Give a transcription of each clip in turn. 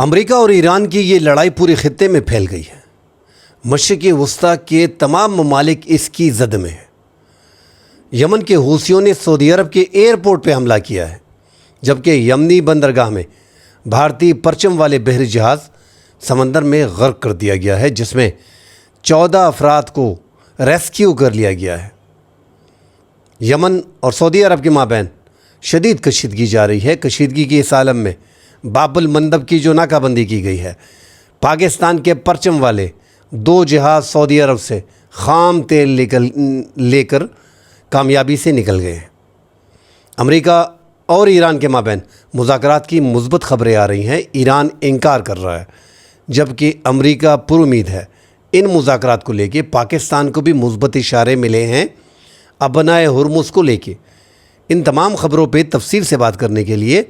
امریکہ اور ایران کی یہ لڑائی پورے خطے میں پھیل گئی ہے۔ مشرق وسطیٰ کے تمام ممالک اس کی زد میں ہیں۔ یمن کے حوثیوں نے سعودی عرب کے ایئرپورٹ پہ حملہ کیا ہے، جبکہ یمنی بندرگاہ میں بھارتی پرچم والے بحری جہاز سمندر میں غرق کر دیا گیا ہے، جس میں 14 افراد کو ریسکیو کر لیا گیا ہے۔ یمن اور سعودی عرب کے مابین شدید کشیدگی جاری ہے۔ کشیدگی کے اس عالم میں باب المندب کی جو ناکہ بندی کی گئی ہے، پاکستان کے پرچم والے 2 جہاز سعودی عرب سے خام تیل لے کر کامیابی سے نکل گئے ہیں۔ امریکہ اور ایران کے مابین مذاکرات کی مثبت خبریں آ رہی ہیں۔ ایران انکار کر رہا ہے، جبکہ امریکہ پر امید ہے۔ ان مذاکرات کو لے کے پاکستان کو بھی مثبت اشارے ملے ہیں۔ ابنائے ہرمز کو لے کے ان تمام خبروں پہ تفصیل سے بات کرنے کے لیے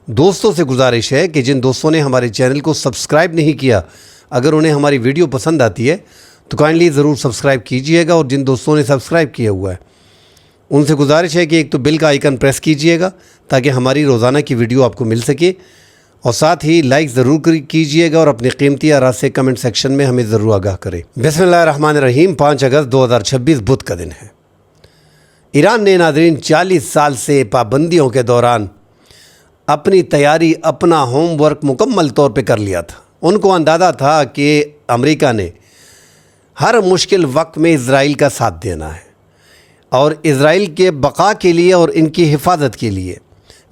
دوستوں سے گزارش ہے کہ جن دوستوں نے ہمارے چینل کو سبسکرائب نہیں کیا، اگر انہیں ہماری ویڈیو پسند آتی ہے تو کائنڈلی ضرور سبسکرائب کیجئے گا، اور جن دوستوں نے سبسکرائب کیا ہوا ہے ان سے گزارش ہے کہ ایک تو بیل کا آئیکن پریس کیجئے گا تاکہ ہماری روزانہ کی ویڈیو آپ کو مل سکے، اور ساتھ ہی لائک ضرور کیجئے گا اور اپنے قیمتی آراء سے کمنٹ سیکشن میں ہمیں ضرور آگاہ کریں۔ بسم اللہ الرحمن الرحیم۔ 5 اگست 2026 بدھ کا دن ہے۔ ایران نے ناظرین 40 سال سے پابندیوں کے دوران اپنی تیاری، اپنا ہوم ورک مکمل طور پہ کر لیا تھا۔ ان کو اندازہ تھا کہ امریکہ نے ہر مشکل وقت میں اسرائیل کا ساتھ دینا ہے، اور اسرائیل کے بقا کے لیے اور ان کی حفاظت کے لیے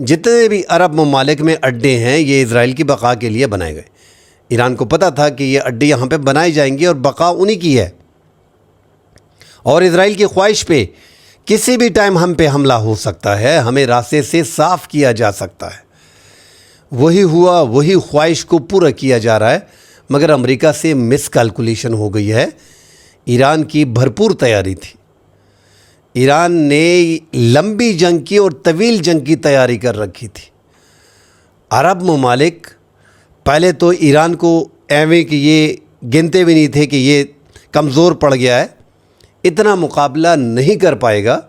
جتنے بھی عرب ممالک میں اڈے ہیں یہ اسرائیل کی بقا کے لیے بنائے گئے۔ ایران کو پتہ تھا کہ یہ اڈے یہاں پہ بنائے جائیں گے اور بقا انہی کی ہے، اور اسرائیل کی خواہش پہ کسی بھی ٹائم ہم پہ حملہ ہو سکتا ہے، ہمیں راستے سے صاف کیا جا سکتا ہے۔ وہی ہوا، وہی خواہش کو پورا کیا جا رہا ہے، مگر امریکہ سے مس کیلکولیشن ہو گئی ہے۔ ایران کی بھرپور تیاری تھی۔ ایران نے لمبی جنگ کی اور طویل جنگ کی تیاری کر رکھی تھی۔ عرب ممالک پہلے تو ایران کو ایویں کہ یہ گنتے بھی نہیں تھے کہ یہ کمزور پڑ گیا ہے، اتنا مقابلہ نہیں کر پائے گا۔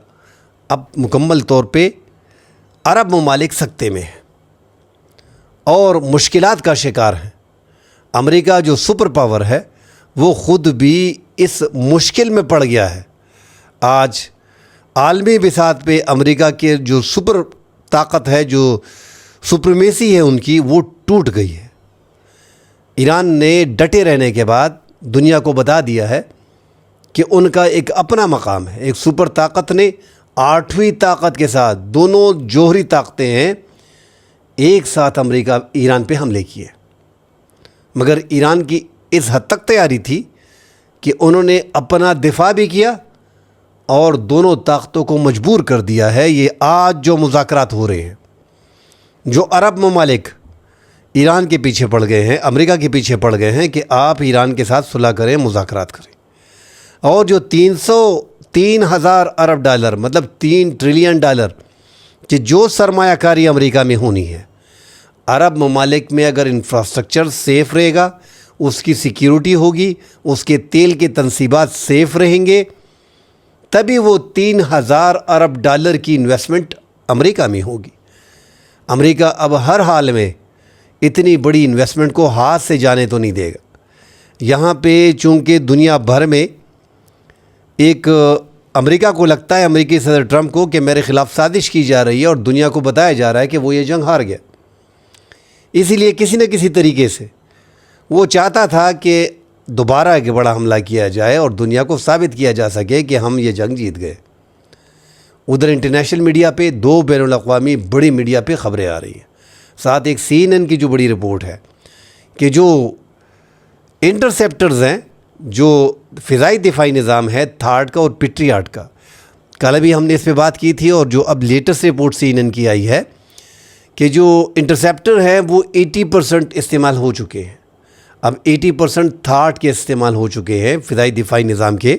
اب مکمل طور پہ عرب ممالک سکتے میں ہیں اور مشکلات کا شکار ہیں۔ امریکہ جو سپر پاور ہے وہ خود بھی اس مشکل میں پڑ گیا ہے۔ آج عالمی بساط پہ امریکہ کے جو سپر طاقت ہے، جو سپریمیسی ہے ان کی، وہ ٹوٹ گئی ہے۔ ایران نے ڈٹے رہنے کے بعد دنیا کو بتا دیا ہے کہ ان کا ایک اپنا مقام ہے۔ ایک سپر طاقت نے 8ویں طاقت کے ساتھ، دونوں جوہری طاقتیں ہیں، ایک ساتھ امریکہ ایران پہ حملے کیے، مگر ایران کی اس حد تک تیاری تھی کہ انہوں نے اپنا دفاع بھی کیا اور دونوں طاقتوں کو مجبور کر دیا ہے۔ یہ آج جو مذاکرات ہو رہے ہیں، جو عرب ممالک ایران کے پیچھے پڑ گئے ہیں، امریکہ کے پیچھے پڑ گئے ہیں کہ آپ ایران کے ساتھ صلح کریں، مذاکرات کریں، اور جو 303,000 ارب ڈالر مطلب $3 ٹریلین کہ جو سرمایہ کاری امریکہ میں ہونی ہے، عرب ممالک میں اگر انفراسٹرکچر سیف رہے گا، اس کی سیکیورٹی ہوگی، اس کے تیل کے تنصیبات سیف رہیں گے، تبھی وہ 3,000 ارب ڈالر کی انویسٹمنٹ امریکہ میں ہوگی۔ امریکہ اب ہر حال میں اتنی بڑی انویسٹمنٹ کو ہاتھ سے جانے تو نہیں دے گا۔ یہاں پہ چونکہ دنیا بھر میں ایک امریکہ کو لگتا ہے، امریکی صدر ٹرمپ کو، کہ میرے خلاف سازش کی جا رہی ہے، اور دنیا کو بتایا جا رہا ہے کہ وہ یہ جنگ ہار گیا۔ اسی لیے کسی نہ کسی طریقے سے وہ چاہتا تھا کہ دوبارہ ایک بڑا حملہ کیا جائے اور دنیا کو ثابت کیا جا سکے کہ ہم یہ جنگ جیت گئے۔ ادھر انٹرنیشنل میڈیا پہ 2 بین الاقوامی بڑی میڈیا پہ خبریں آ رہی ہیں، ساتھ ایک CNN کی جو بڑی رپورٹ ہے کہ جو انٹرسیپٹرز ہیں، جو فضائی دفاعی نظام ہے تھاڈ کا اور پیٹریاٹ کا، کل ابھی ہم نے اس پہ بات کی تھی، اور جو اب لیٹسٹ رپورٹ CNN کی آئی ہے کہ جو انٹرسیپٹر ہیں وہ 80% استعمال ہو چکے ہیں۔ اب 80% تھاڈ کے استعمال ہو چکے ہیں فضائی دفاعی نظام کے،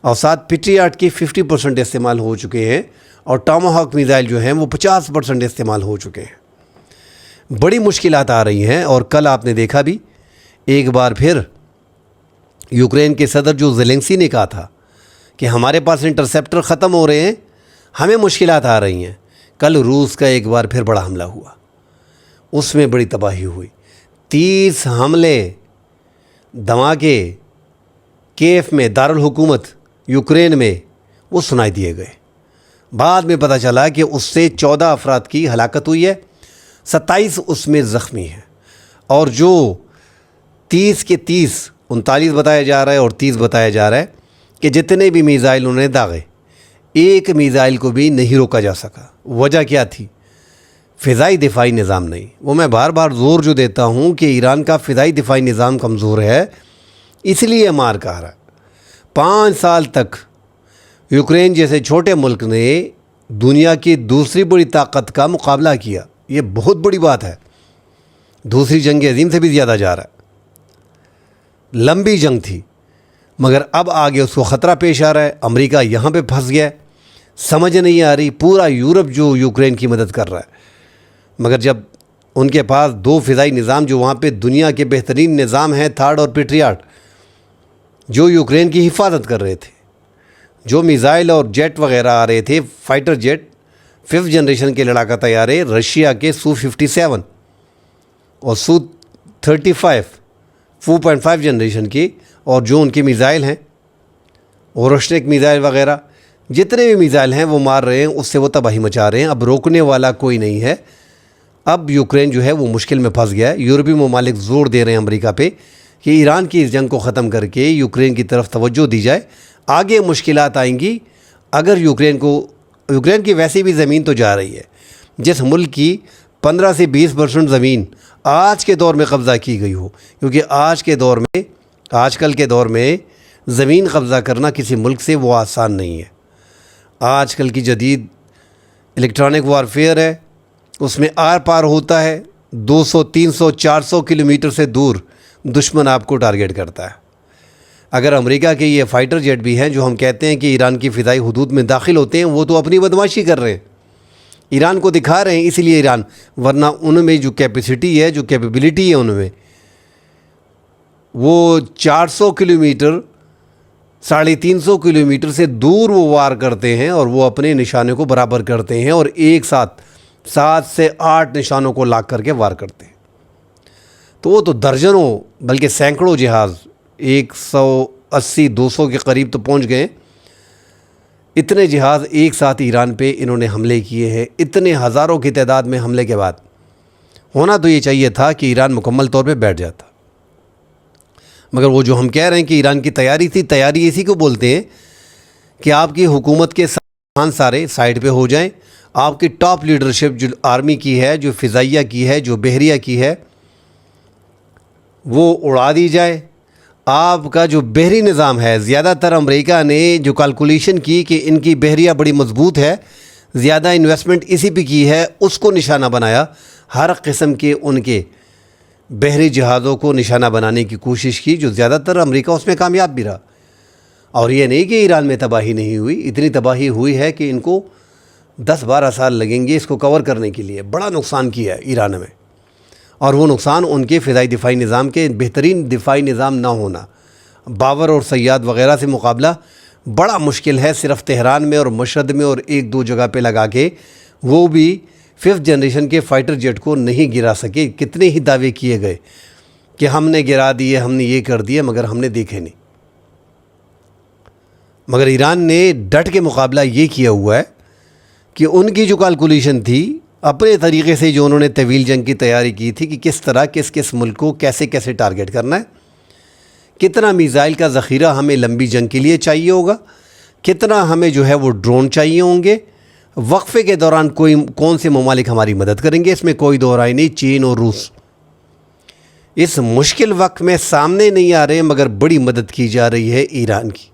اور ساتھ پیٹریاٹ کے 50% استعمال ہو چکے ہیں، اور ٹاماہاک میزائل جو ہیں وہ 50% استعمال ہو چکے ہیں۔ بڑی مشکلات آ رہی ہیں، اور کل آپ نے دیکھا بھی ایک بار پھر یوکرین کے صدر جو زیلنسکی نے کہا تھا کہ ہمارے پاس انٹرسیپٹر ختم ہو رہے ہیں، ہمیں مشکلات آ رہی ہیں۔ کل روس کا ایک بار پھر بڑا حملہ ہوا، اس میں بڑی تباہی ہوئی۔ 30 حملے دھماکے کیف میں دارالحکومت یوکرین میں وہ سنائی دیے گئے۔ بعد میں پتہ چلا کہ اس سے 14 افراد کی ہلاکت ہوئی ہے، 27 اس میں زخمی ہیں، اور جو 30 کے 30 39 بتایا جا رہا ہے اور 30 بتایا جا رہا ہے کہ جتنے بھی میزائل انہوں نے داغے، ایک میزائل کو بھی نہیں روکا جا سکا۔ وجہ کیا تھی؟ فضائی دفاعی نظام نہیں۔ وہ میں بار بار زور جو دیتا ہوں کہ ایران کا فضائی دفاعی نظام کمزور ہے، اس لیے مار کھا رہا ہے۔ 5 سال تک یوکرین جیسے چھوٹے ملک نے دنیا کی دوسری بڑی طاقت کا مقابلہ کیا۔ یہ بہت بڑی بات ہے، دوسری جنگ عظیم سے بھی زیادہ جا رہا ہے۔ لمبی جنگ تھی، مگر اب آگے اس کو خطرہ پیش آ رہا ہے۔ امریکہ یہاں پہ پھنس گیا ہے، سمجھ نہیں آ رہی۔ پورا یورپ جو یوکرین کی مدد کر رہا ہے، مگر جب ان کے پاس 2 فضائی نظام جو وہاں پہ دنیا کے بہترین نظام ہیں، تھاڈ اور پیٹریاٹ، جو یوکرین کی حفاظت کر رہے تھے، جو میزائل اور جیٹ وغیرہ آ رہے تھے، فائٹر جیٹ 5th جنریشن کے لڑاکا طیارے، رشیا کے سو 57 اور سو 35 4.5 جنریشن کی، اور جو ان کے میزائل ہیں اورشنک میزائل وغیرہ، جتنے بھی میزائل ہیں وہ مار رہے ہیں، اس سے وہ تباہی مچا رہے ہیں۔ اب روکنے والا کوئی نہیں ہے۔ اب یوکرین جو ہے وہ مشکل میں پھنس گیا ہے۔ یورپی ممالک زور دے رہے ہیں امریکہ پہ کہ ایران کی اس جنگ کو ختم کر کے یوکرین کی طرف توجہ دی جائے۔ آگے مشکلات آئیں گی اگر یوکرین کی ویسی بھی زمین تو جا رہی ہے۔ جس ملک کی 15 سے 20% زمین آج کے دور میں قبضہ کی گئی ہو، کیونکہ آج کل کے دور میں زمین قبضہ کرنا کسی ملک سے وہ آسان نہیں ہے۔ آج کل کی جدید الیکٹرانک وارفیئر ہے، اس میں آر پار ہوتا ہے، 200 300 400 کلومیٹر سے دور دشمن آپ کو ٹارگیٹ کرتا ہے۔ اگر امریکہ کے یہ فائٹر جیٹ بھی ہیں جو ہم کہتے ہیں کہ ایران کی فضائی حدود میں داخل ہوتے ہیں، وہ تو اپنی بدمعاشی کر رہے ہیں، ایران کو دکھا رہے ہیں، اس لیے ایران، ورنہ ان میں جو کیپیسٹی ہے، جو کیپیبلٹی ہے ان میں، وہ 400 کلومیٹر 350 کلومیٹر سے دور وہ وار کرتے ہیں، اور وہ اپنے نشانے کو برابر کرتے ہیں، اور ایک ساتھ 7 سے 8 نشانوں کو لاگ کر کے وار کرتے ہیں۔ تو وہ تو درجنوں بلکہ سینکڑوں جہاز 180 200 کے قریب تو پہنچ گئے، اتنے جہاز ایک ساتھ ایران پہ انہوں نے حملے کیے ہیں۔ اتنے ہزاروں کی تعداد میں حملے کے بعد ہونا تو یہ چاہیے تھا کہ ایران مکمل طور پہ بیٹھ جاتا، مگر وہ جو ہم کہہ رہے ہیں کہ ایران کی تیاری تھی، تیاری اسی کو بولتے ہیں کہ آپ کی حکومت کے سارے سائڈ پہ ہو جائیں، آپ کی ٹاپ لیڈرشپ جو آرمی کی ہے، جو فضائیہ کی ہے، جو بحریہ کی ہے، وہ اڑا دی جائے۔ آپ کا جو بحری نظام ہے، زیادہ تر امریکہ نے جو کیلکولیشن کی کہ ان کی بحریہ بڑی مضبوط ہے، زیادہ انویسٹمنٹ اسی پہ کی ہے، اس کو نشانہ بنایا۔ ہر قسم کے ان کے بحری جہازوں کو نشانہ بنانے کی کوشش کی، جو زیادہ تر امریکہ اس میں کامیاب بھی رہا۔ اور یہ نہیں کہ ایران میں تباہی نہیں ہوئی، اتنی تباہی ہوئی ہے کہ ان کو 10-12 سال لگیں گے اس کو کور کرنے کے لیے۔ بڑا نقصان کیا ہے ایران میں، اور وہ نقصان ان کے فضائی دفاعی نظام کے بہترین دفاعی نظام نہ ہونا۔ باور اور سیاد وغیرہ سے مقابلہ بڑا مشکل ہے، صرف تہران میں اور مشہد میں اور 1-2 جگہ پہ لگا کے، وہ بھی 5th جنریشن کے فائٹر جیٹ کو نہیں گرا سکے۔ کتنے ہی دعوے کیے گئے کہ ہم نے گرا دیے، ہم نے یہ کر دیا، مگر ہم نے دیکھے نہیں۔ مگر ایران نے ڈٹ کے مقابلہ یہ کیا ہوا ہے کہ ان کی جو کیلکولیشن تھی، اپنے طریقے سے جو انہوں نے طویل جنگ کی تیاری کی تھی کہ کس طرح کس ملک کو کیسے ٹارگیٹ کرنا ہے، کتنا میزائل کا ذخیرہ ہمیں لمبی جنگ کے لیے چاہیے ہوگا، کتنا ہمیں جو ہے وہ ڈرون چاہیے ہوں گے، وقفے کے دوران کون سے ممالک ہماری مدد کریں گے، اس میں کوئی دو رائے نہیں۔ چین اور روس اس مشکل وقت میں سامنے نہیں آ رہے، مگر بڑی مدد کی جا رہی ہے ایران کی،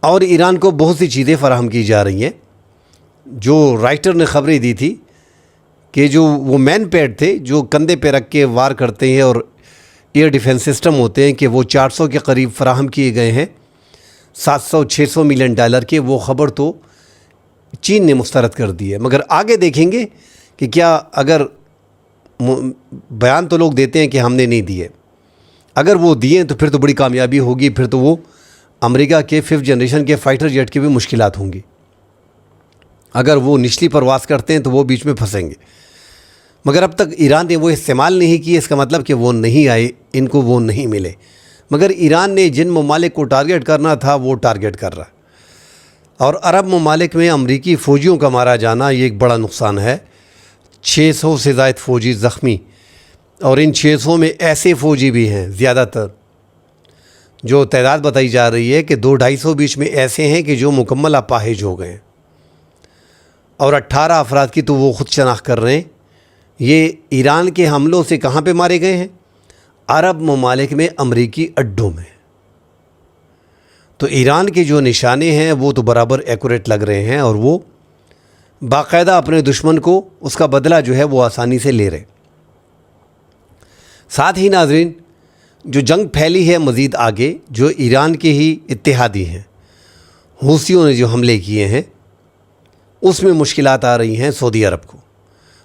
اور ایران کو بہت سی چیزیں فراہم کی جا رہی ہیں۔ جو رائٹر نے خبریں دی تھی کہ جو وہ مین پیڈ تھے جو کندھے پہ رکھ کے وار کرتے ہیں اور ایئر ڈیفنس سسٹم ہوتے ہیں، کہ وہ 400 کے قریب فراہم کیے گئے ہیں، $700-600 ملین کے، وہ خبر تو چین نے مسترد کر دی ہے۔ مگر آگے دیکھیں گے کہ کیا، اگر بیان تو لوگ دیتے ہیں کہ ہم نے نہیں دیے، اگر وہ دیے تو پھر تو بڑی کامیابی ہوگی، پھر تو وہ امریکہ کے 5th جنریشن کے فائٹر جیٹ کی بھی مشکلات ہوں گی۔ اگر وہ نچلی پرواز کرتے ہیں تو وہ بیچ میں پھنسیں گے۔ مگر اب تک ایران نے وہ استعمال نہیں کیے، اس کا مطلب کہ وہ نہیں آئے، ان کو وہ نہیں ملے، مگر ایران نے جن ممالک کو ٹارگٹ کرنا تھا وہ ٹارگٹ کر رہا ہے۔ اور عرب ممالک میں امریکی فوجیوں کا مارا جانا یہ ایک بڑا نقصان ہے۔ 600 سے زائد فوجی زخمی، اور ان 600 میں ایسے فوجی بھی ہیں، زیادہ تر جو تعداد بتائی جا رہی ہے کہ 200-250 بیچ میں ایسے ہیں کہ جو مکمل اپاہج ہو گئے ہیں، اور 18 افراد کی تو وہ خود شناخت کر رہے ہیں۔ یہ ایران کے حملوں سے کہاں پہ مارے گئے ہیں؟ عرب ممالک میں، امریکی اڈوں میں۔ تو ایران کے جو نشانے ہیں وہ تو برابر ایکوریٹ لگ رہے ہیں، اور وہ باقاعدہ اپنے دشمن کو اس کا بدلہ جو ہے وہ آسانی سے لے رہے۔ ساتھ ہی ناظرین، جو جنگ پھیلی ہے مزید آگے، جو ایران کے ہی اتحادی ہیں، حوثیوں نے جو حملے کیے ہیں، اس میں مشکلات آ رہی ہیں سعودی عرب کو۔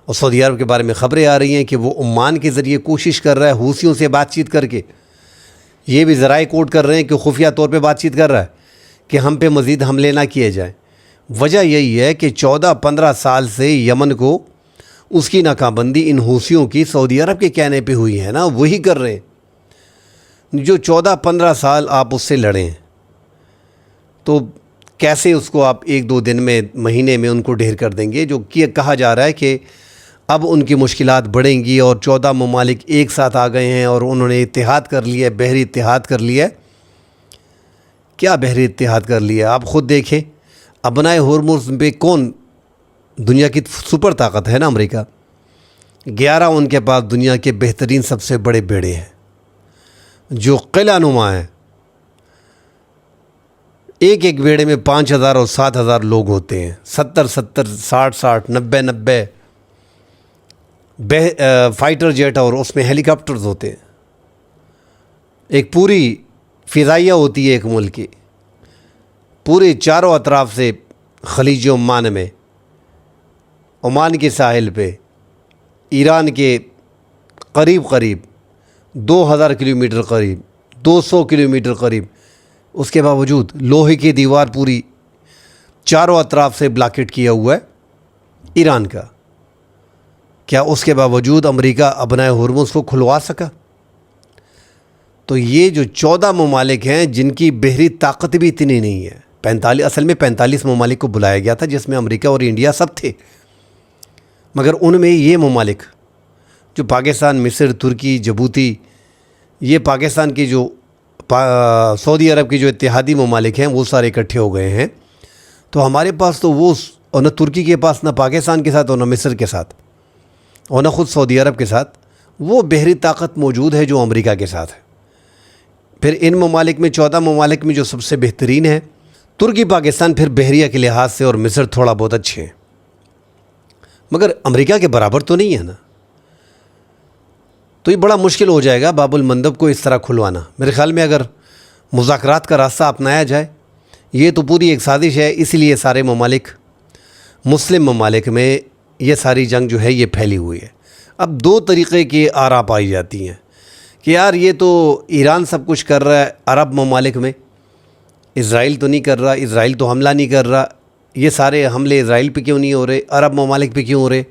اور سعودی عرب کے بارے میں خبریں آ رہی ہیں کہ وہ عمان کے ذریعے کوشش کر رہا ہے حوثیوں سے بات چیت کر کے، یہ بھی ذرائع کوٹ کر رہے ہیں کہ خفیہ طور پہ بات چیت کر رہا ہے کہ ہم پہ مزید حملے نہ کیے جائیں۔ وجہ یہی ہے کہ 14-15 سال سے یمن کو اس کی ناکہ بندی ان حوثیوں کی سعودی عرب کے کہنے پہ ہوئی ہے نا، وہی کر رہے ہیں۔ جو 14-15 سال آپ اس سے لڑیں تو کیسے اس کو آپ 1-2 دن میں، مہینے میں ان کو ڈھیر کر دیں گے؟ جو کہا جا رہا ہے کہ اب ان کی مشکلات بڑھیں گی، اور 14 ممالک ایک ساتھ آ گئے ہیں اور انہوں نے اتحاد کر لیا ہے، بحری اتحاد کر لیا ہے۔ کیا بحری اتحاد کر لیا؟ آپ خود دیکھیں، ابنائے ہرمز پہ کون؟ دنیا کی سپر طاقت ہے نا امریکہ، 11 ان کے پاس دنیا کے بہترین سب سے بڑے بیڑے ہیں جو قلعہ نما ہیں۔ ایک ایک بیڑے میں 5000 اور 7000 لوگ ہوتے ہیں، 70 60 90 فائٹر جیٹ، اور اس میں ہیلی کاپٹرز ہوتے ہیں۔ ایک پوری فضائیہ ہوتی ہے ایک ملک کی، پورے چاروں اطراف سے خلیج عمان میں، عمان کے ساحل پہ، ایران کے قریب 2000 کلومیٹر قریب، 200 کلومیٹر قریب، اس کے باوجود لوہے کی دیوار پوری چاروں اطراف سے بلاکٹ کیا ہوا ہے ایران کا۔ کیا اس کے باوجود امریکہ ابنائے ہرمز کو کھلوا سکا؟ تو یہ جو 14 ممالک ہیں جن کی بحری طاقت بھی اتنی نہیں ہے، 45 ممالک کو بلایا گیا تھا جس میں امریکہ اور انڈیا سب تھے، مگر ان میں یہ ممالک جو پاکستان، مصر، ترکی، جبوتی، یہ پاکستان کی جو سعودی عرب کی جو اتحادی ممالک ہیں وہ سارے اکٹھے ہو گئے ہیں۔ تو ہمارے پاس تو وہ، اور نہ ترکی کے پاس، نہ پاکستان کے ساتھ، اور نہ مصر کے ساتھ، اور نہ خود سعودی عرب کے ساتھ وہ بحری طاقت موجود ہے جو امریکہ کے ساتھ ہے۔ پھر ان ممالک میں 14 ممالک میں جو سب سے بہترین ہے ترکی، پاکستان پھر بحریہ کے لحاظ سے، اور مصر تھوڑا بہت اچھے ہیں، مگر امریکہ کے برابر تو نہیں ہے نا۔ تو یہ بڑا مشکل ہو جائے گا باب المندب کو اس طرح کھلوانا۔ میرے خیال میں اگر مذاکرات کا راستہ اپنایا جائے، یہ تو پوری ایک سازش ہے، اس لیے سارے ممالک، مسلم ممالک میں یہ ساری جنگ جو ہے یہ پھیلی ہوئی ہے۔ اب 2 طریقے کی آراء پائی جاتی ہیں کہ یار یہ تو ایران سب کچھ کر رہا ہے عرب ممالک میں، اسرائیل تو نہیں کر رہا، اسرائیل تو حملہ نہیں کر رہا، یہ سارے حملے اسرائیل پہ کیوں نہیں ہو رہے، عرب ممالک پہ کیوں ہو رہے؟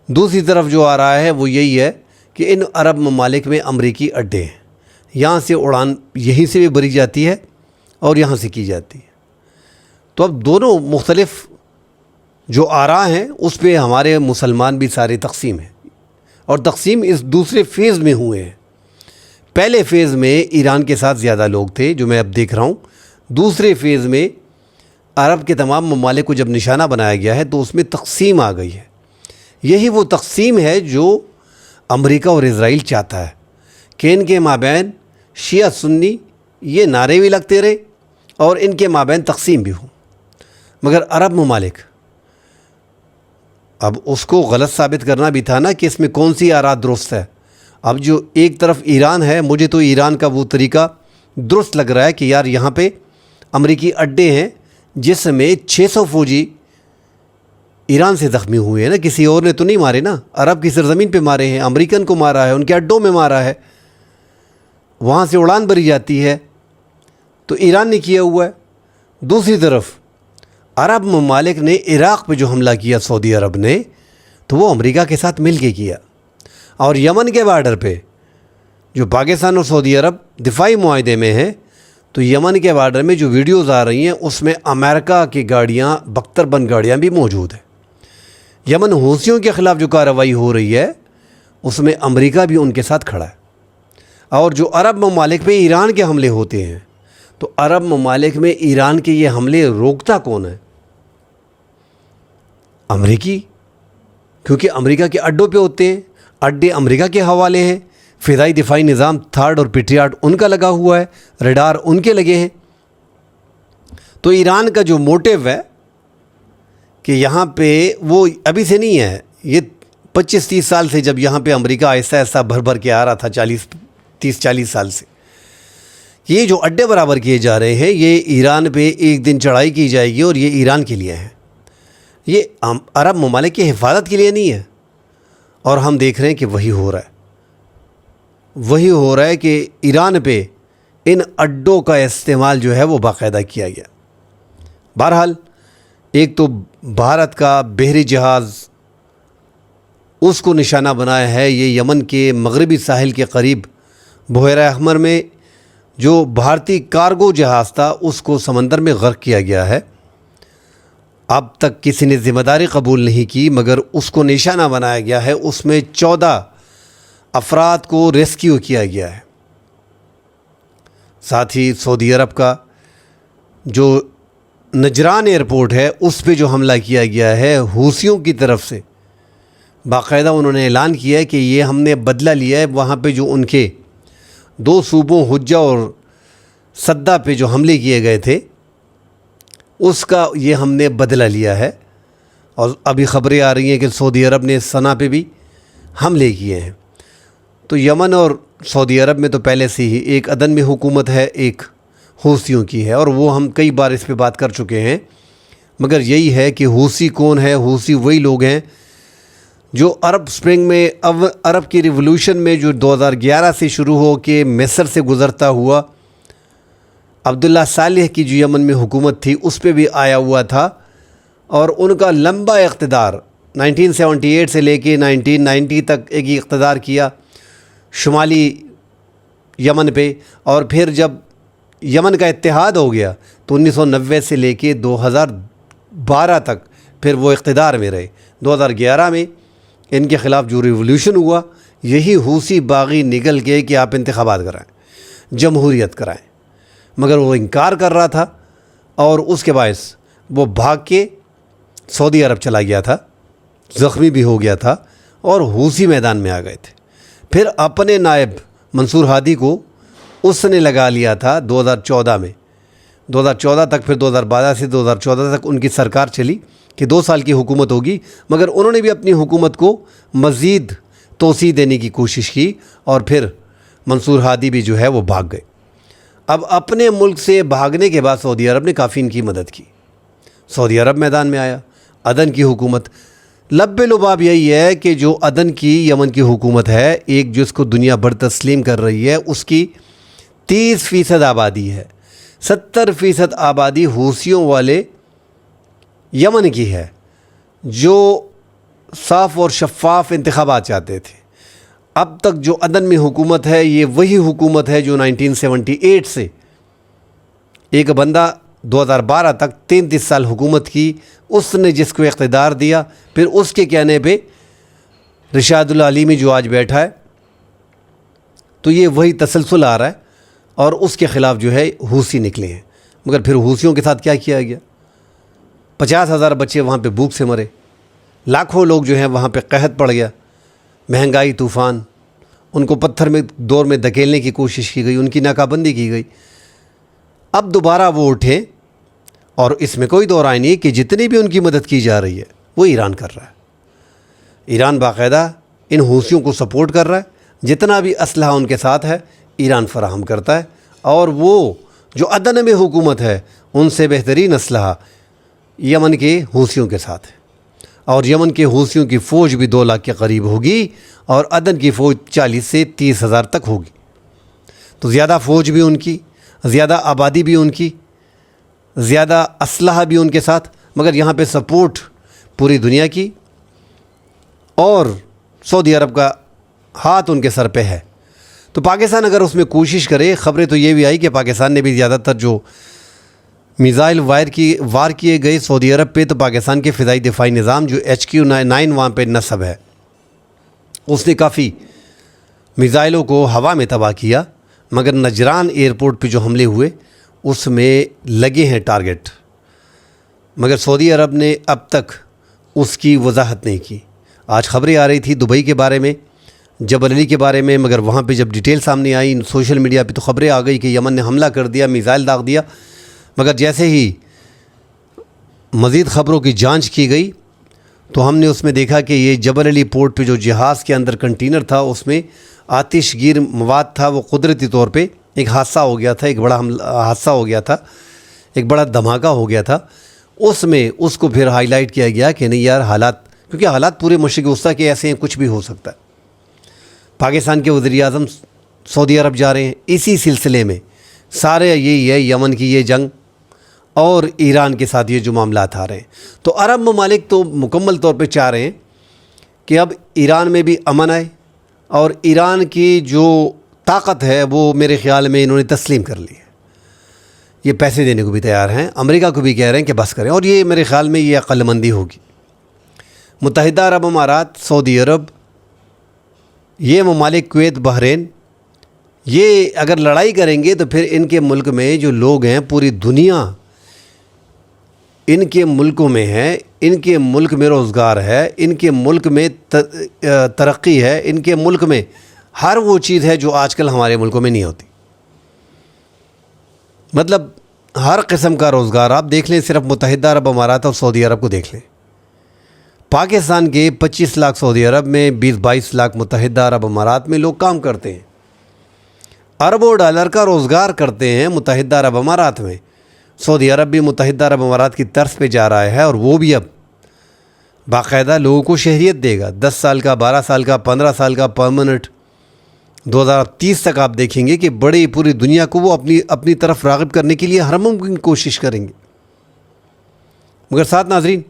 دوسری طرف جو آ رہا ہے وہ یہی ہے کہ ان عرب ممالک میں امریکی اڈے ہیں، یہاں سے اڑان یہیں سے بھی بھری جاتی ہے اور یہاں سے کی جاتی ہے۔ تو اب دونوں مختلف جو آراء ہیں اس پہ ہمارے مسلمان بھی سارے تقسیم ہیں، اور تقسیم اس دوسرے فیز میں ہوئے ہیں۔ پہلے فیز میں ایران کے ساتھ زیادہ لوگ تھے جو میں اب دیکھ رہا ہوں، دوسرے فیز میں عرب کے تمام ممالک کو جب نشانہ بنایا گیا ہے تو اس میں تقسیم آ گئی ہے۔ یہی وہ تقسیم ہے جو امریکہ اور اسرائیل چاہتا ہے کہ ان کے مابین شیعہ سنی یہ نعرے بھی لگتے رہے اور ان کے مابین تقسیم بھی ہو، مگر عرب ممالک، اب اس کو غلط ثابت کرنا بھی تھا نا کہ اس میں کون سی آراء درست ہے۔ اب جو ایک طرف ایران ہے، مجھے تو ایران کا وہ طریقہ درست لگ رہا ہے کہ یار یہاں پہ امریکی اڈے ہیں جس میں 600 فوجی ایران سے زخمی ہوئے ہیں نا، کسی اور نے تو نہیں مارے نا، عرب کی سرزمین پہ مارے ہیں، امریکن کو مارا ہے، ان کے اڈوں میں مارا ہے، وہاں سے اڑان بھری جاتی ہے، تو ایران نے کیا ہوا ہے۔ دوسری طرف عرب ممالک نے عراق پہ جو حملہ کیا سعودی عرب نے، تو وہ امریکہ کے ساتھ مل کے کیا. اور یمن کے بارڈر پہ جو پاکستان اور سعودی عرب دفاعی معاہدے میں ہے، تو یمن کے بارڈر میں جو ویڈیوز آ رہی ہیں اس میں امریکہ کی گاڑیاں، بختر بند گاڑیاں بھی موجود ہیں. یمن حوثیوں کے خلاف جو کارروائی ہو رہی ہے اس میں امریکہ بھی ان کے ساتھ کھڑا ہے. اور جو عرب ممالک پہ ایران کے حملے ہوتے ہیں، تو عرب ممالک میں ایران کے یہ حملے روکتا کون ہے؟ امریکی، کیونکہ امریکہ کے اڈوں پہ ہوتے ہیں، اڈے امریکہ کے حوالے ہیں. فضائی دفاعی نظام تھرڈ اور پیٹریاٹ ان کا لگا ہوا ہے، ریڈار ان کے لگے ہیں. تو ایران کا جو موٹیو ہے کہ یہاں پہ وہ ابھی سے نہیں ہے، یہ 25-30 سال سے، جب یہاں پہ امریکہ آہستہ آہستہ بھر کے آ رہا تھا، 30-40 سال سے، یہ جو اڈے برابر کیے جا رہے ہیں، یہ ایران پہ ایک دن چڑھائی کی جائے گی اور یہ ایران کے لیے ہے، یہ عرب ممالک کی حفاظت کے لیے نہیں ہے. اور ہم دیکھ رہے ہیں کہ وہی ہو رہا ہے کہ ایران پہ ان اڈوں کا استعمال جو ہے وہ باقاعدہ کیا گیا. بہرحال ایک تو بھارت کا بحری جہاز اس کو نشانہ بنایا ہے، یہ یمن کے مغربی ساحل کے قریب بحیرہ احمر میں جو بھارتی کارگو جہاز تھا اس کو سمندر میں غرق کیا گیا ہے. اب تک کسی نے ذمہ داری قبول نہیں کی، مگر اس کو نشانہ بنایا گیا ہے. اس میں 14 افراد کو ریسکیو کیا گیا ہے. ساتھ ہی سعودی عرب کا جو نجران ایئرپورٹ ہے اس پہ جو حملہ کیا گیا ہے حوثیوں کی طرف سے، باقاعدہ انہوں نے اعلان کیا ہے کہ یہ ہم نے بدلہ لیا ہے. وہاں پہ جو ان کے 2 صوبوں حجہ اور صدہ پہ جو حملے کیے گئے تھے اس کا یہ ہم نے بدلہ لیا ہے. اور ابھی خبریں آ رہی ہیں کہ سعودی عرب نے صنعا پہ بھی حملے کیے ہیں. تو یمن اور سعودی عرب میں تو پہلے سے ہی ایک عدن میں حکومت ہے، ایک حوثیوں کی ہے، اور وہ ہم کئی بار اس پہ بات کر چکے ہیں. مگر یہی ہے کہ حوثی کون ہے؟ حوثی وہی لوگ ہیں جو عرب سپرنگ میں، عرب کی ریولوشن میں جو 2011 سے شروع ہو کے مصر سے گزرتا ہوا عبداللہ صالح کی جو یمن میں حکومت تھی اس پہ بھی آیا ہوا تھا. اور ان کا لمبا اقتدار 1978 سے لے کے 1990 تک ایک ہی اقتدار کیا شمالی یمن پہ. اور پھر جب یمن کا اتحاد ہو گیا تو 1990 سے لے کے 2012 تک پھر وہ اقتدار میں رہے. 2011 میں ان کے خلاف جو ریولوشن ہوا، یہی حوثی باغی نکل کے کہ آپ انتخابات کرائیں، جمہوریت کرائیں، مگر وہ انکار کر رہا تھا. اور اس کے باعث وہ بھاگ کے سعودی عرب چلا گیا تھا، زخمی بھی ہو گیا تھا اور حوثی میدان میں آ گئے تھے. پھر اپنے نائب منصور ہادی کو اس نے لگا لیا تھا 2014 میں، 2014 تک، پھر 2012 سے 2014 تک ان کی سرکار چلی کہ 2 سال کی حکومت ہوگی. مگر انہوں نے بھی اپنی حکومت کو مزید توسیع دینے کی کوشش کی اور پھر منصور ہادی بھی جو ہے وہ بھاگ گئے. اب اپنے ملک سے بھاگنے کے بعد سعودی عرب نے کافی ان کی مدد کی. سعودی عرب میدان میں آیا، عدن کی حکومت. لب لباب یہی ہے کہ جو عدن کی یمن کی حکومت ہے، ایک جو اس کو دنیا بھر تسلیم کر رہی ہے، اس کی 30% آبادی ہے، 70% آبادی حوثیوں والے یمن کی ہے جو صاف اور شفاف انتخابات چاہتے تھے. اب تک جو عدن میں حکومت ہے یہ وہی حکومت ہے جو 1978 سے، ایک بندہ 2012 تک 33 سال حکومت کی، اس نے جس کو اقتدار دیا، پھر اس کے کہنے پہ رشاد العلیمی جو آج بیٹھا ہے، تو یہ وہی تسلسل آ رہا ہے. اور اس کے خلاف جو ہے حوثی نکلے ہیں. مگر پھر حوثیوں کے ساتھ کیا کیا گیا؟ 50,000 بچے وہاں پہ بھوک سے مرے، لاکھوں لوگ جو ہیں وہاں پہ قحط پڑ گیا، مہنگائی طوفان، ان کو پتھر میں دور میں دھکیلنے کی کوشش کی گئی، ان کی ناکہ بندی کی گئی. اب دوبارہ وہ اٹھے، اور اس میں کوئی دو رائے نہیں کہ جتنی بھی ان کی مدد کی جا رہی ہے وہ ایران کر رہا ہے. ایران باقاعدہ ان حوثیوں کو سپورٹ کر رہا ہے، جتنا بھی اسلحہ ان کے ساتھ ہے ایران فراہم کرتا ہے. اور وہ جو عدن میں حکومت ہے ان سے بہترین اسلحہ یمن کے حوثیوں کے ساتھ ہے. اور یمن کے حوثیوں کی فوج بھی 2 لاکھ کے قریب ہوگی اور عدن کی فوج 40 سے 30 ہزار تک ہوگی. تو زیادہ فوج بھی ان کی، زیادہ آبادی بھی ان کی، زیادہ اسلحہ بھی ان کے ساتھ، مگر یہاں پہ سپورٹ پوری دنیا کی اور سعودی عرب کا ہاتھ ان کے سر پہ ہے. تو پاکستان اگر اس میں کوشش کرے، خبریں تو یہ بھی آئی کہ پاکستان نے بھی زیادہ تر جو میزائل وار کیے گئے سعودی عرب پہ، تو پاکستان کے فضائی دفاعی نظام جو HQ-9 وہاں پہ نصب ہے، اس نے کافی میزائلوں کو ہوا میں تباہ کیا. مگر نجران ایئرپورٹ پہ جو حملے ہوئے اس میں لگے ہیں ٹارگٹ، مگر سعودی عرب نے اب تک اس کی وضاحت نہیں کی. آج خبریں آ رہی تھی دبئی کے بارے میں، جبل علی کے بارے میں، مگر وہاں پہ جب ڈیٹیل سامنے آئی سوشل میڈیا پہ تو خبریں آ گئی کہ یمن نے حملہ کر دیا، میزائل داغ دیا. مگر جیسے ہی مزید خبروں کی جانچ کی گئی تو ہم نے اس میں دیکھا کہ یہ جبل علی پورٹ پہ جو جہاز کے اندر کنٹینر تھا اس میں آتش گیر مواد تھا، وہ قدرتی طور پہ ایک حادثہ ہو گیا تھا، ایک بڑا حادثہ ہو گیا تھا، ایک بڑا دھماکہ ہو گیا تھا. اس میں اس کو پھر ہائی لائٹ کیا گیا کہ نہیں یار حالات، کیونکہ حالات پورے مشرق وسطیٰ کے ایسے ہیں، کچھ بھی ہو سکتا ہے. پاکستان کے وزیر اعظم سعودی عرب جا رہے ہیں، اسی سلسلے میں سارے یہی ہے، یمن کی یہ جنگ اور ایران کے ساتھ یہ جو معاملات آ رہے ہیں. تو عرب ممالک تو مکمل طور پہ چاہ رہے ہیں کہ اب ایران میں بھی امن آئے، اور ایران کی جو طاقت ہے وہ میرے خیال میں انہوں نے تسلیم کر لی ہے. یہ پیسے دینے کو بھی تیار ہیں، امریکہ کو بھی کہہ رہے ہیں کہ بس کریں، اور یہ میرے خیال میں یہ عقل مندی ہوگی. متحدہ عرب امارات، سعودی عرب، یہ ممالک، کویت، بحرین، یہ اگر لڑائی کریں گے تو پھر ان کے ملک میں جو لوگ ہیں، پوری دنیا ان کے ملکوں میں ہے، ان کے ملک میں روزگار ہے، ان کے ملک میں ترقی ہے، ان کے ملک میں ہر وہ چیز ہے جو آج کل ہمارے ملکوں میں نہیں ہوتی. مطلب ہر قسم کا روزگار آپ دیکھ لیں، صرف متحدہ عرب امارات اور سعودی عرب کو دیکھ لیں. پاکستان کے 25 لاکھ سعودی عرب میں، 20-22 لاکھ متحدہ عرب امارات میں لوگ کام کرتے ہیں، اربوں ڈالر کا روزگار کرتے ہیں متحدہ عرب امارات میں. سعودی عرب بھی متحدہ عرب امارات کی طرز پہ جا رہا ہے، اور وہ بھی اب باقاعدہ لوگوں کو شہریت دے گا. 10 سال کا، 12 سال کا، 15 سال کا پرماننٹ. 2030 تک آپ دیکھیں گے کہ بڑی پوری دنیا کو وہ اپنی طرف راغب کرنے کے لیے ہر ممکن کوشش کریں گے. مگر ساتھ ناظرین،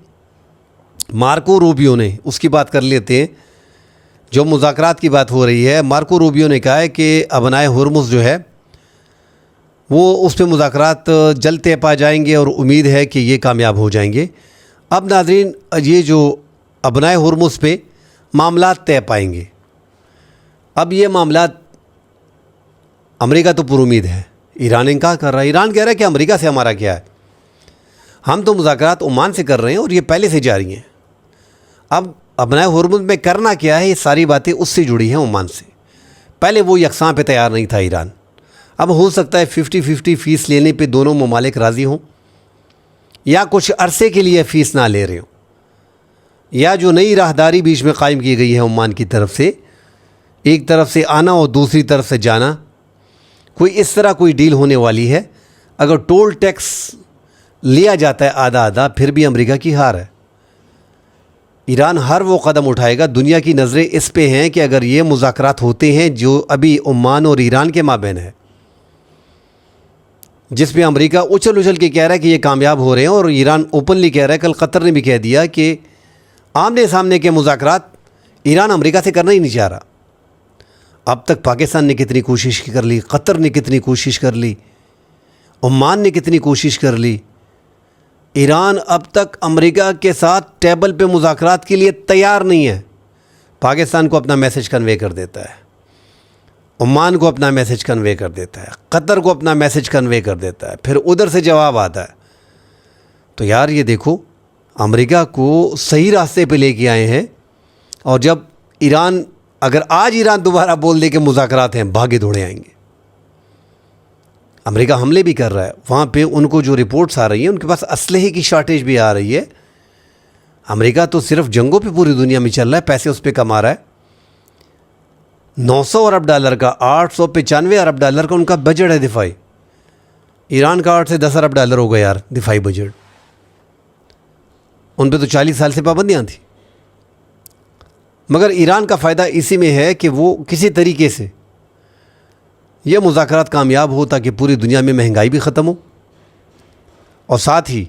مارکو روبیو نے، اس کی بات کر لیتے ہیں، جو مذاکرات کی بات ہو رہی ہے. مارکو روبیو نے کہا ہے کہ ابنائے ہرمز جو ہے وہ اس پہ مذاکرات جلد طے پا جائیں گے، اور امید ہے کہ یہ کامیاب ہو جائیں گے. اب ناظرین، یہ جو ابنائے ہرمز پہ معاملات طے پائیں گے، اب یہ معاملات امریکہ تو پر امید ہے. ایران انکار کر رہا ہے، ایران کہہ رہا ہے کہ امریکہ سے ہمارا کیا ہے، ہم تو مذاکرات عمان سے کر رہے ہیں اور یہ پہلے سے جاری ہیں. اب ابنائے ہرمز میں کرنا کیا ہے، یہ ساری باتیں اس سے جڑی ہیں، عمان سے. پہلے وہ یکساں پہ تیار نہیں تھا ایران. اب ہو سکتا ہے 50-50 فیس لینے پہ دونوں ممالک راضی ہوں، یا کچھ عرصے کے لیے فیس نہ لے رہے ہوں، یا جو نئی راہداری بیچ میں قائم کی گئی ہے عمان کی طرف سے، ایک طرف سے آنا اور دوسری طرف سے جانا، کوئی اس طرح کوئی ڈیل ہونے والی ہے. اگر ٹول ٹیکس لیا جاتا ہے آدھا آدھا، پھر بھی امریکہ کی ہار ہے. ایران ہر وہ قدم اٹھائے گا. دنیا کی نظریں اس پہ ہیں کہ اگر یہ مذاکرات ہوتے ہیں جو ابھی عمان اور ایران کے مابین ہے، جس پہ امریکہ اچھل کے کہہ رہا ہے کہ یہ کامیاب ہو رہے ہیں، اور ایران اوپنلی کہہ رہا ہے، کل قطر نے بھی کہہ دیا کہ آمنے سامنے کے مذاکرات ایران امریکہ سے کرنا ہی نہیں چاہ رہا. اب تک پاکستان نے کتنی کوشش کر لی، قطر نے کتنی کوشش کر لی، عمان نے کتنی کوشش کر لی. ایران اب تک امریکہ کے ساتھ ٹیبل پہ مذاکرات کے لیے تیار نہیں ہے. پاکستان کو اپنا میسج کنوے کر دیتا ہے، عمان کو اپنا میسج کنوے کر دیتا ہے، قطر کو اپنا میسج کنوے کر دیتا ہے، پھر ادھر سے جواب آتا ہے. تو یار یہ دیکھو، امریکہ کو صحیح راستے پہ لے کے آئے ہیں. اور جب ایران، اگر آج ایران دوبارہ بول دے کہ مذاکرات ہیں، بھاگے دوڑے آئیں گے. امریکہ حملے بھی کر رہا ہے وہاں پہ، ان کو جو رپورٹس آ رہی ہیں ان کے پاس اسلحے کی شارٹیج بھی آ رہی ہے. امریکہ تو صرف جنگوں پہ پوری دنیا میں چل رہا ہے، پیسے اس پہ کما رہا ہے. 900 ارب ڈالر کا، 895 ارب ڈالر کا ان کا بجٹ ہے دفاعی. ایران کا 8 سے 10 ارب ڈالر ہو گیا یار دفاعی بجٹ. ان پہ تو 40 سال سے پابندیاں تھیں. مگر ایران کا فائدہ اسی میں ہے کہ وہ کسی طریقے سے یہ مذاکرات کامیاب ہو تاکہ پوری دنیا میں مہنگائی بھی ختم ہو، اور ساتھ ہی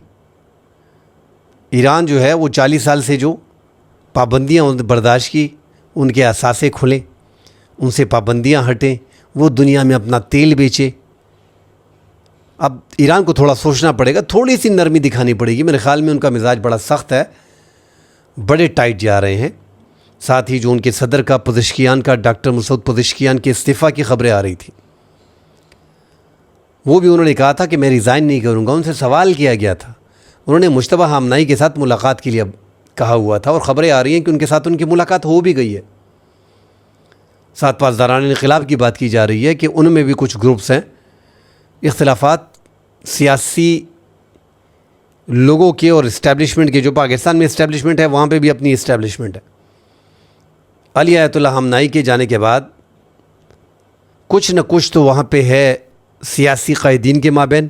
ایران جو ہے وہ 40 سال سے جو پابندیاں برداشت کی، ان کے اثاثے کھلیں، ان سے پابندیاں ہٹیں، وہ دنیا میں اپنا تیل بیچے۔ اب ایران کو تھوڑا سوچنا پڑے گا، تھوڑی سی نرمی دکھانی پڑے گی۔ میرے خیال میں ان کا مزاج بڑا سخت ہے، بڑے ٹائٹ جا رہے ہیں۔ ساتھ ہی جو ان کے صدر کا پزشکیان کا ڈاکٹر مسعود پزشکیان کے استعفیٰ کی خبریں آ رہی تھیں، وہ بھی انہوں نے کہا تھا کہ میں ریزائن نہیں کروں گا۔ ان سے سوال کیا گیا تھا، انہوں نے مجتبیٰ ہامنائی کے ساتھ ملاقات کے لیے کہا ہوا تھا، اور خبریں آ رہی ہیں کہ ان کے ساتھ ان کی ملاقات ہو بھی گئی ہے۔ ساتھ پاسداران انقلاب کی بات کی جا رہی ہے کہ ان میں بھی کچھ گروپس ہیں، اختلافات سیاسی لوگوں کے اور اسٹیبلشمنٹ کے۔ جو پاکستان میں اسٹیبلشمنٹ ہے وہاں پہ بھی اپنی اسٹیبلشمنٹ ہے۔ علی آیت اللہ ہامنائی کے جانے کے بعد کچھ نہ کچھ تو وہاں پہ ہے سیاسی قائدین کے مابین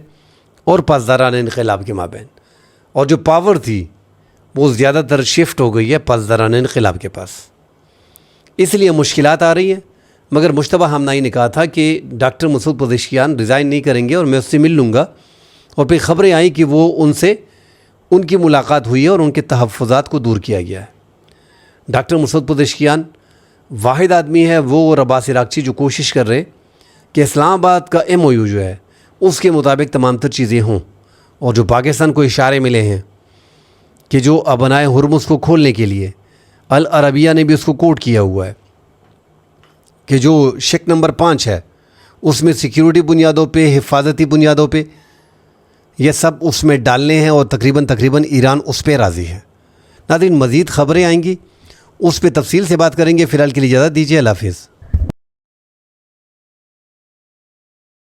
اور پاسداران انقلاب کے مابین، اور جو پاور تھی وہ زیادہ تر شفٹ ہو گئی ہے پاسداران انقلاب کے پاس۔ اس لیے مشکلات آ رہی ہیں، مگر مجتبیٰ ہامنائی نے کہا تھا کہ ڈاکٹر مسعود پزشکیان ریزائن نہیں کریں گے اور میں اس سے مل لوں گا، اور پھر خبریں آئیں کہ وہ ان کی ملاقات ہوئی ہے اور ان کے تحفظات کو دور کیا گیا ہے۔ ڈاکٹر مسعود پزشکیان واحد آدمی ہے، وہ اور عباس عراقچی، جو کوشش کر رہے کہ اسلام آباد کا MOU جو ہے اس کے مطابق تمام تر چیزیں ہوں، اور جو پاکستان کو اشارے ملے ہیں کہ جو ابنائے ہرمز کو کھولنے کے لیے العربیہ نے بھی اس کو کوٹ کیا ہوا ہے کہ جو شک نمبر 5 ہے اس میں سیکیورٹی بنیادوں پہ، حفاظتی بنیادوں پہ یہ سب اس میں ڈالنے ہیں، اور تقریباً ایران اس پہ راضی ہے۔ ناظرین، مزید خبریں آئیں گی، اس پہ تفصیل سے بات کریں گے۔ فی الحال کے لیے اجازت دیجیے، اللہ حافظ۔